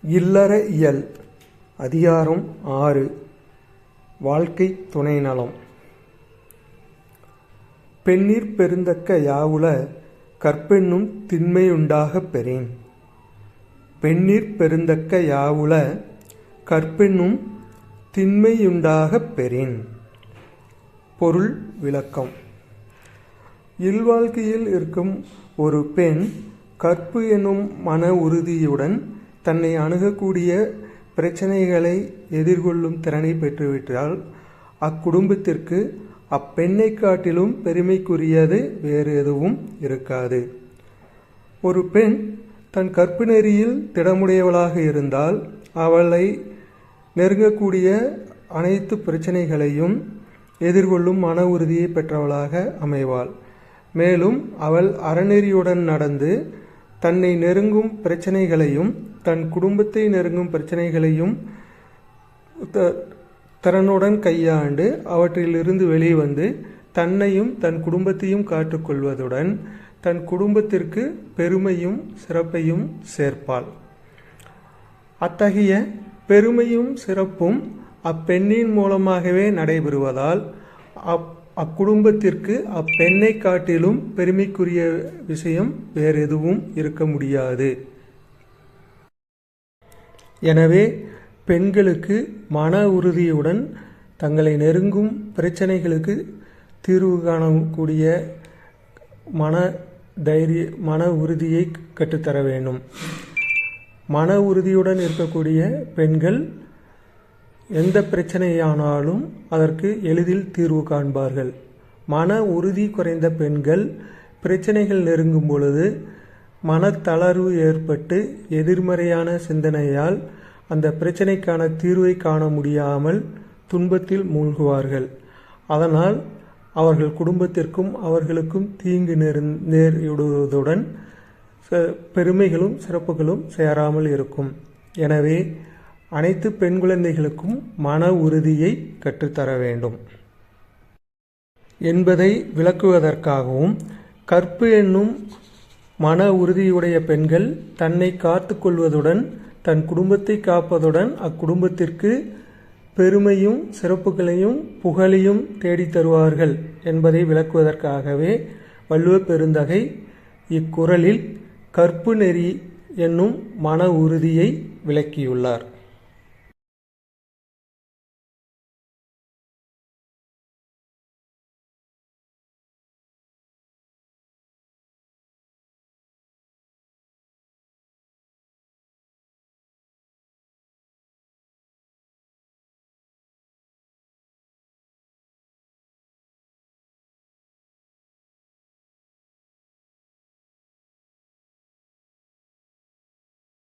இல்லற இயல் அதிகாரம் 6 வாழ்க்கை துணை நலம். பெண்ணீர் பெருந்தக்க யாவுல கற்பென்னும் திண்மையுண்டாகப் பெறேன். பெண்ணீர் பெருந்தக்க யாவுல கற்பென்னும் திண்மையுண்டாகப் பெறேன். பொருள் விளக்கம். இல்வாழ்க்கையில் இருக்கும் ஒரு பெண் கற்பு எனும் மன உறுதியுடன் தன்னை அணுகக்கூடிய பிரச்சனைகளை எதிர்கொள்ளும் திறனை பெற்றுவிட்டால் அக்குடும்பத்திற்கு அப்பெண்ணை காட்டிலும் பெருமைக்குரியது வேறு எதுவும் இருக்காது. ஒரு பெண் தன் கற்பு நெறியில் திடமுடையவளாக இருந்தால் அவளை நெருங்கக்கூடிய அனைத்து பிரச்சனைகளையும் எதிர்கொள்ளும் மன உறுதியை பெற்றவளாக அமைவாள். மேலும் அவள் அறநெறியுடன் நடந்து தன்னை நெருங்கும் பிரச்சனைகளையும் தன் குடும்பத்தை நெருங்கும் பிரச்சனைகளையும் திறனுடன் கையாண்டு அவற்றிலிருந்து வெளிவந்து தன்னையும் தன் குடும்பத்தையும் காத்துக்கொள்வதுடன் தன் குடும்பத்திற்கு பெருமையும் சிறப்பையும் சேர்ப்பாள். அத்தகைய பெருமையும் சிறப்பும் அப்பெண்ணின் மூலமாகவே நடைபெறுவதால் அக்குடும்பத்திற்கு அப்பெண்ணை காட்டிலும் பெருமைக்குரிய விஷயம் வேறு எதுவும் இருக்க முடியாது. எனவே பெண்களுக்கு மன உறுதியுடன் தங்களை நெருங்கும் பிரச்சனைகளுக்கு தீர்வு காணக்கூடிய மன உறுதியை கற்றுத்தர வேண்டும். மன உறுதியுடன் இருக்கக்கூடிய பெண்கள் எந்த பிரச்சனையானாலும் அதற்கு எளிதில் தீர்வு காண்பார்கள். மன உறுதி குறைந்த பெண்கள் பிரச்சனைகள் நெருங்கும் பொழுது மனத்தளர்வு ஏற்பட்டு எதிர்மறையான சிந்தனையால் அந்த பிரச்சனைக்கான தீர்வை காண முடியாமல் துன்பத்தில் மூழ்குவார்கள். அதனால் அவர்கள் குடும்பத்திற்கும் அவர்களுக்கும் தீங்கு நேரிடுவதுடன் பெருமைகளும் சிறப்புகளும் சேராமல் இருக்கும். எனவே அனைத்து பெண் குழந்தைகளுக்கும் மன உறுதியை கற்றுத்தர வேண்டும் என்பதை விளக்குவதற்காகவும் கற்பு என்னும் மன உறுதியுடைய பெண்கள் தன்னை காத்து கொள்வதுடன் தன் குடும்பத்தை காப்பதுடன் அக்குடும்பத்திற்கு பெருமையும் சிறப்புகளையும் புகழையும் தேடித் தருவார்கள் என்பதை விளக்குவதற்காகவே வள்ளுவ பெருந்தகை இக்குறளில் கற்பு நெறி என்னும் மன உறுதியை விளக்கியுள்ளார்.